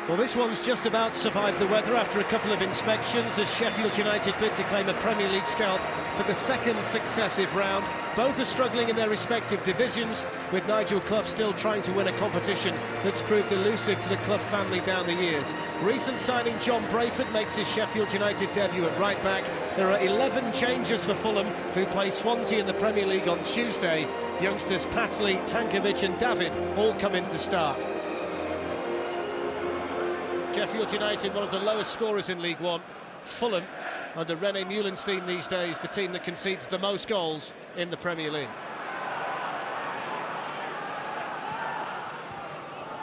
Well, this one's just about survived the weather after a couple of inspections as Sheffield United bid to claim a Premier League scout for the second successive round. Both are struggling in their respective divisions, with Nigel Clough still trying to win a competition that's proved elusive to the Clough family down the years. Recent signing John Brayford makes his Sheffield United debut at right back. There are 11 changes for Fulham, who play Swansea in the Premier League on Tuesday. Youngsters Pasley, Tankovic and David all come in to start. Sheffield United, one of the lowest scorers in League One. Fulham, under René Meulenstein these days, the team that concedes the most goals in the Premier League.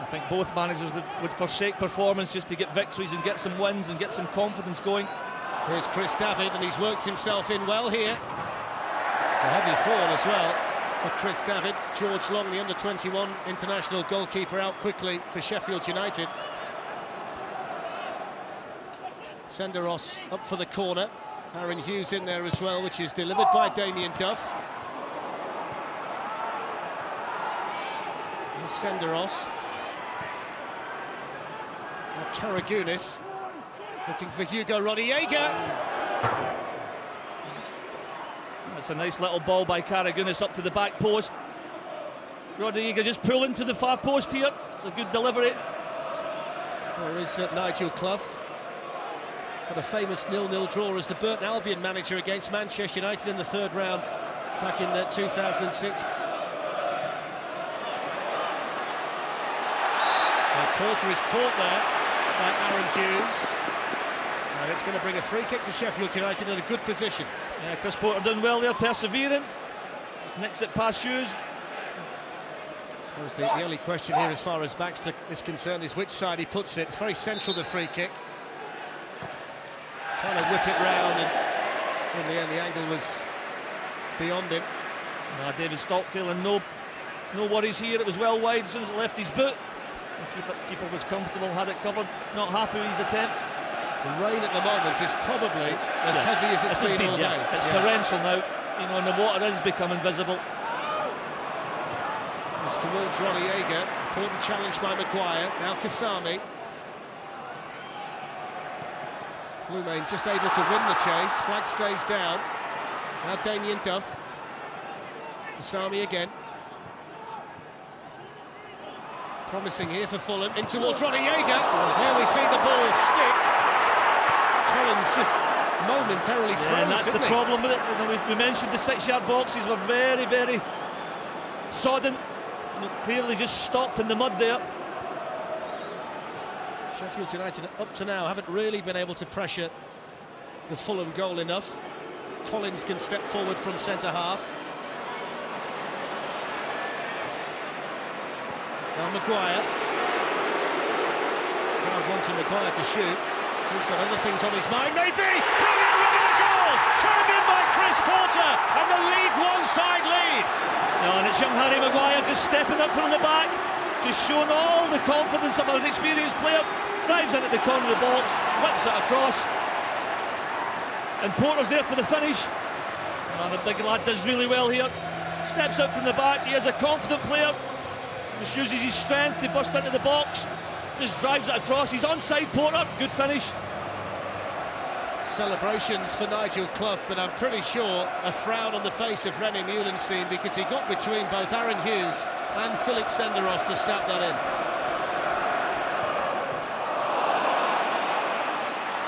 I think both managers would forsake performance just to get victories and get some wins and get some confidence going. Here's Chris David, and he's worked himself in well here. It's a heavy fall as well for Chris David. George Long, the under-21 international goalkeeper, out quickly for Sheffield United. Senderos up for the corner. Aaron Hughes in there as well, which is delivered by Damien Duff. Here's Senderos. Now Karagounis looking for Hugo Rodallega. That's a nice little ball by Karagounis up to the back post. Rodallega just pulling to the far post here. It's a good delivery. There is Nigel Clough. Had a famous 0-0 draw as the Burton Albion manager against Manchester United in the third round back in 2006. Porter is caught there by Aaron Hughes, and it's going to bring a free kick to Sheffield United in a good position. Yeah, Chris Porter done well there, persevering. Just nicks it past Hughes. I suppose the only question here as far as Baxter is concerned is which side he puts it. It's very central, the free kick. Trying to whip it round, and in the end the angle was beyond him. David Stockdale, and no worries here. It was well wide as soon as it left his boot. The keeper was comfortable, had it covered. Not happy with his attempt. The rain at the moment is probably as heavy as it's been all day. It's torrential now, you know, and the water is becoming visible. It's towards Rodallega. Important challenge by Maguire. Now Kasami. Bluemain just able to win the chase. Flag stays down. Now Damien Duff. Kasami again. Promising here for Fulham. In towards Rodallega. There we see the ball stick. Collins just momentarily froze, and that's the problem with it. You know, we mentioned the 6-yard boxes were very, very sodden. Clearly just stopped in the mud there. Sheffield United up to now haven't really been able to pressure the Fulham goal enough. Collins can step forward from centre-half. Now Maguire. Crowd wanting Maguire to shoot. He's got other things on his mind, maybe! Brilliant run of goal! Turned in by Chris Porter, and the League One side lead! No, and it's young Harry Maguire just stepping up from the back, just showing all the confidence of an experienced player. Drives into the corner of the box, whips it across, and Porter's there for the finish. Oh, the big lad does really well here. Steps up from the back, he is a confident player. Just uses his strength to bust into the box, just drives it across. He's onside, Porter, good finish. Celebrations for Nigel Clough, but I'm pretty sure a frown on the face of René Meulenstein, because he got between both Aaron Hughes and Philip Senderos to snap that in.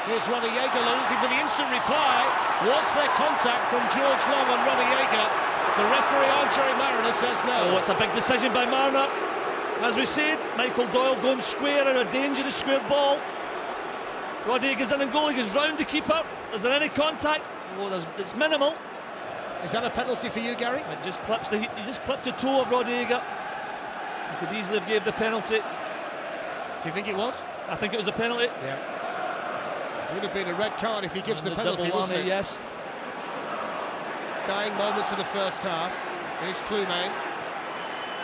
Here's Rodallega looking for the instant reply. Was there contact from George Long on Rodallega? The referee, Jerry Mariner, says no. Oh, it's a big decision by Mariner. As we said, Michael Doyle going square in a dangerous square ball. Rodallega's in and goal, he goes round the keeper. Is there any contact? Oh, it's minimal. Is that a penalty for you, Gary? He just clipped the toe of Rodallega. He could easily have gave the penalty. Do you think it was? I think it was a penalty. Yeah. Would have been a red card if he gives the penalty, wasn't it? Yes. Dying moments of the first half. Here's Bluemain.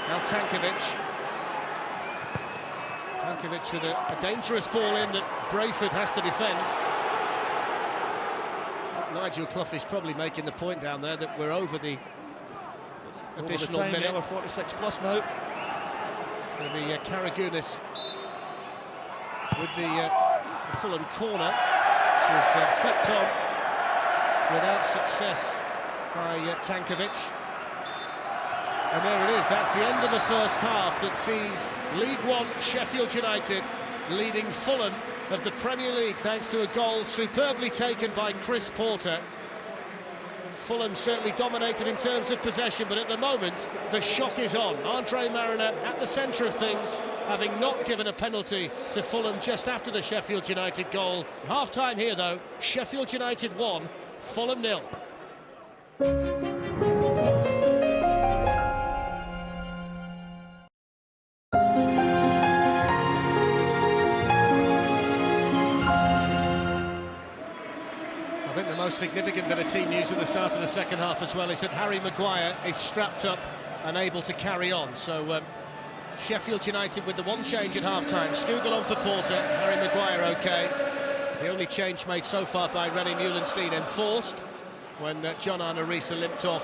Now Tankovic. Tankovic with a dangerous ball in that Brayford has to defend. Nigel Clough is probably making the point down there that we're over the additional minute. Yeah, we're 46 plus now. It's going to be Karagounis with the Fulham corner. This was flicked on without success by Tankovic. And there it is, that's the end of the first half that sees League One Sheffield United leading Fulham of the Premier League thanks to a goal superbly taken by Chris Porter. Fulham certainly dominated in terms of possession, but at the moment the shock is on. Andre Mariner at the centre of things, having not given a penalty to Fulham just after the Sheffield United goal. Half-time here though, Sheffield United 1, Fulham 0. I think the most significant bit of team news at the start of the second half as well is that Harry Maguire is strapped up and able to carry on. So Sheffield United with the one change at half-time. Skugel on for Porter, Harry Maguire okay. The only change made so far by René Meulenstein enforced when John Arne Riise limped off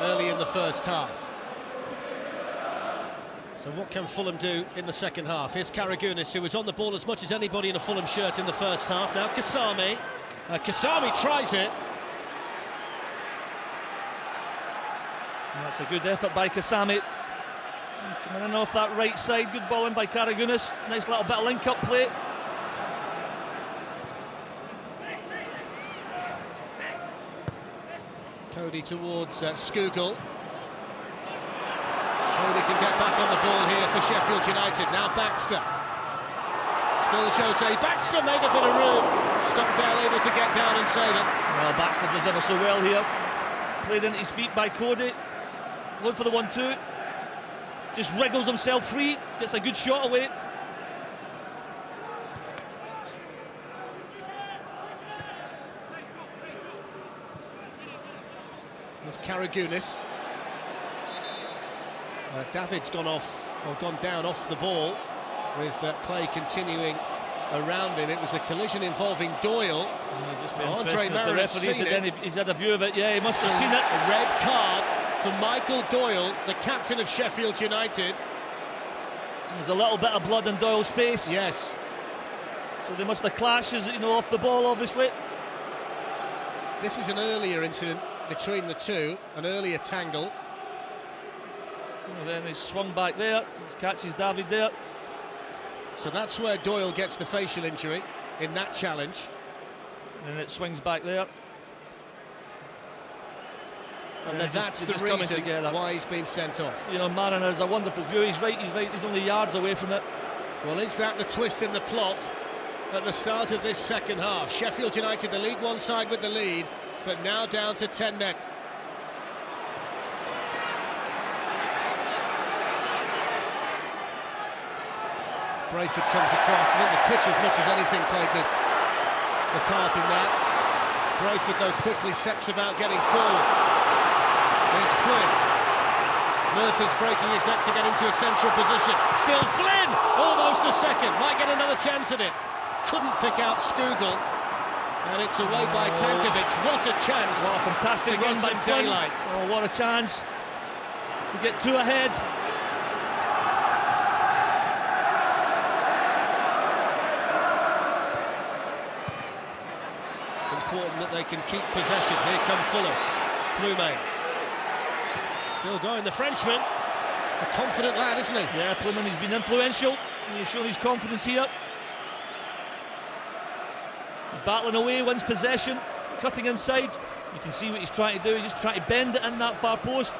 early in the first half. So what can Fulham do in the second half? Here's Karagounis, who was on the ball as much as anybody in a Fulham shirt in the first half. Now Kasami. Kasami tries it. That's a good effort by Kasami. Coming in off that right side, good ball in by Karagounis. Nice little bit of link-up play. Cody towards Skugel. Cody can get back on the ball here for Sheffield United. Now Baxter. Still Jose. Baxter made a bit of room. Stockdale able to get down and save it. Well, Baxter does ever so well here. Played into his feet by Cody. Look for the 1-2. Just wriggles himself free. Gets a good shot away. There's Karagounis. David's gone off, or gone down off the ball, with play continuing around him. It was a collision involving Doyle. Andre Mariner he's had a view of it. Yeah, he must have seen it. A red card for Michael Doyle, the captain of Sheffield United. There's a little bit of blood in Doyle's face. Yes. So they must have clashed, off the ball, obviously. This is an earlier incident between the two, an earlier tangle. And then he's swung back there, catches David there. So that's where Doyle gets the facial injury in that challenge. And it swings back there. And that's the reason why he's been sent off. Mariner's a wonderful view. He's right, he's only yards away from it. Well, is that the twist in the plot at the start of this second half? Sheffield United, the League One side with the lead, but now down to 10 men. Brayford comes across. I think the pitch, as much as anything, played the part in that. Brayford, though, quickly sets about getting forward. There's Flynn. Murphy's breaking his neck to get into a central position. Still Flynn! Almost a second. Might get another chance at it. Couldn't pick out Skugel. And it's away by Tankovic. What a chance. What a fantastic run by Flynn. Oh, what a chance to get two ahead. It's important that they can keep possession. Here come Fulham. Plumet. Still going, the Frenchman. A confident lad, isn't he? Yeah, Plumet, he's been influential. He's shown his confidence here. Battling away, wins possession, cutting inside. You can see what he's trying to do. He's just trying to bend it in that far post.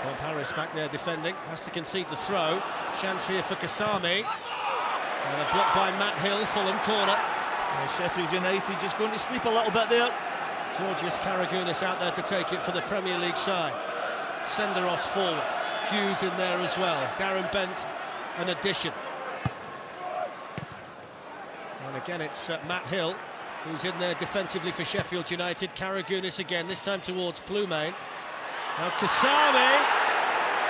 Bob Harris back there defending, has to concede the throw. Chance here for Kasami. And a block by Matt Hill, Fulham corner. Sheffield United just going to sleep a little bit there. Georgios Karagounis out there to take it for the Premier League side. Senderos forward. Hughes in there as well. Darren Bent, an addition. And again, it's Matt Hill who's in there defensively for Sheffield United. Karagounis again, this time towards Plumet. Now Kasami.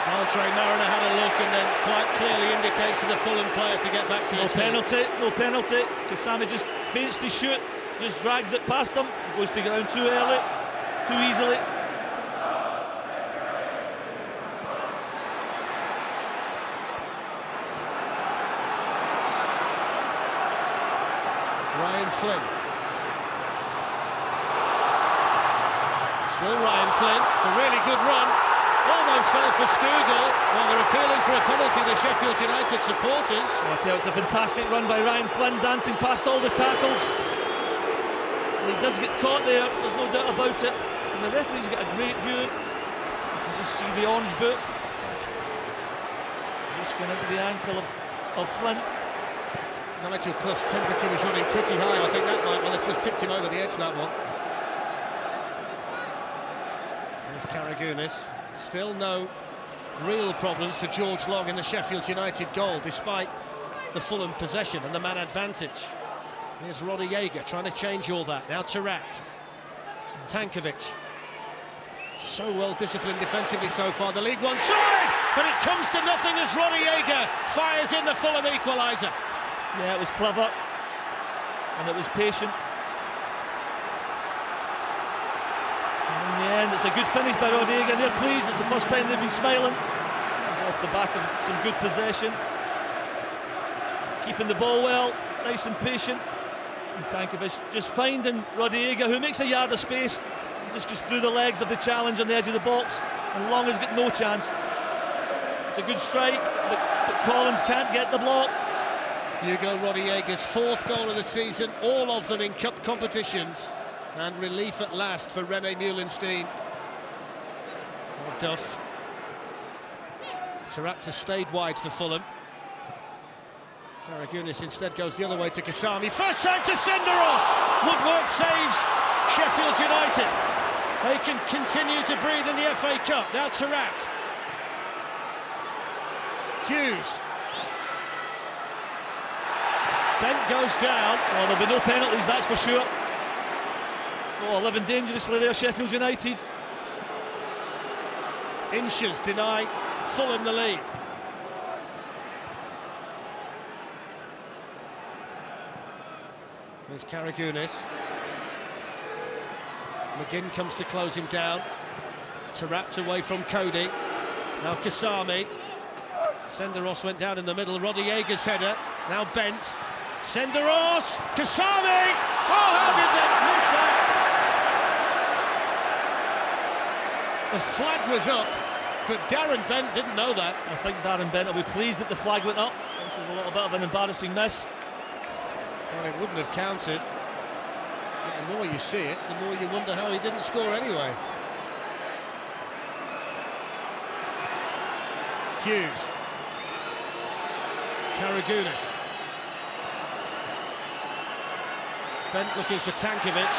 Andre Mariner had a look and then quite clearly indicates to the Fulham player to get back to his feet. No penalty. Kasami just feints to shoot, just drags it past him, goes to ground too early, too easily. Flynn. Still Ryan Flynn. It's a really good run. Almost fell for Skugel. Well, they're appealing for a penalty, the Sheffield United supporters. I tell you, it's a fantastic run by Ryan Flynn, dancing past all the tackles. And he does get caught there, there's no doubt about it. And the referee's got a great view. You can just see the orange boot. Just going into the ankle of Flynn. Nigel Clough's temperature was running pretty high. I think that might well have just tipped him over the edge, that one. There's Karagounis. Still no real problems for George Long in the Sheffield United goal, despite the Fulham possession and the man advantage. Here's Roddy Jaeger trying to change all that. Now Tarak. Tankovic. So well disciplined defensively so far, the League One side, but it comes to nothing as Roddy Jaeger fires in the Fulham equaliser. Yeah, it was clever and it was patient. In the end, it's a good finish by Roddy Jaeger. They're pleased, it's the first time they've been smiling. It's off the back of some good possession. Keeping the ball well, nice and patient. And Tankovic just finding Roddy Jaeger, who makes a yard of space, just through the legs of the challenge on the edge of the box. And Long has got no chance. It's a good strike, but Collins can't get the block. Hugo Roddy Jaeger's fourth goal of the season, all of them in cup competitions. And relief at last for Rene Meulenstein. Duff. Tarapta stayed wide for Fulham. Karagounis instead goes the other way to Kasami. First time to Senderos! Woodwork saves Sheffield United. They can continue to breathe in the FA Cup. Now Tarak. Hughes. Bent goes down. Well, there'll be no penalties, that's for sure. Oh, living dangerously there, Sheffield United. Inches deny Fulham the lead. There's Karagounis. McGinn comes to close him down. Tapped away from Cody. Now Kasami. Senderos went down in the middle. Roddy Jaeger's header. Now Bent. Senderos. Kasami. Oh, how did they miss that? The flag was up, but Darren Bent didn't know that. I think Darren Bent will be pleased that the flag went up. This is a little bit of an embarrassing miss. Well, it wouldn't have counted. But the more you see it, the more you wonder how he didn't score anyway. Hughes. Karagounis. Bent looking for Tankovic.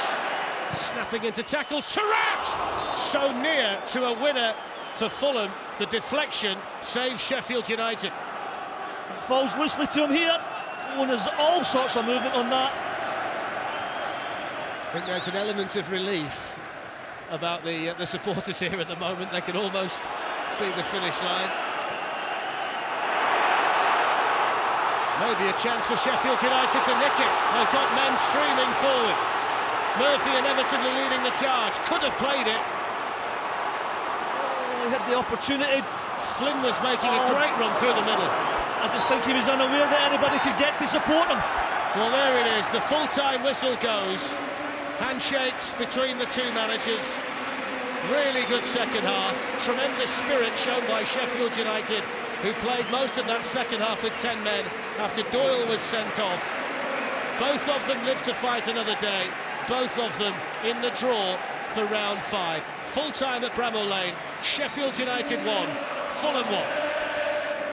Snapping into tackles. Tarat! So near to a winner for Fulham. The deflection saves Sheffield United. Falls loosely to him here. Oh, and there's all sorts of movement on that. I think there's an element of relief about the supporters here at the moment. They can almost see the finish line. Maybe a chance for Sheffield United to nick it. They've got men streaming forward. Murphy inevitably leading the charge. Could have played it. Oh, he had the opportunity. Flynn was making a great run through the middle. I just think he was unaware that anybody could get to support him. Well, there it is. The full-time whistle goes. Handshakes between the two managers. Really good second half. Tremendous spirit shown by Sheffield United, who played most of that second half with 10 men after Doyle was sent off. Both of them live to fight another day. Both of them in the draw for round 5. Full time at Bramall Lane. Sheffield United 1, Fulham 1.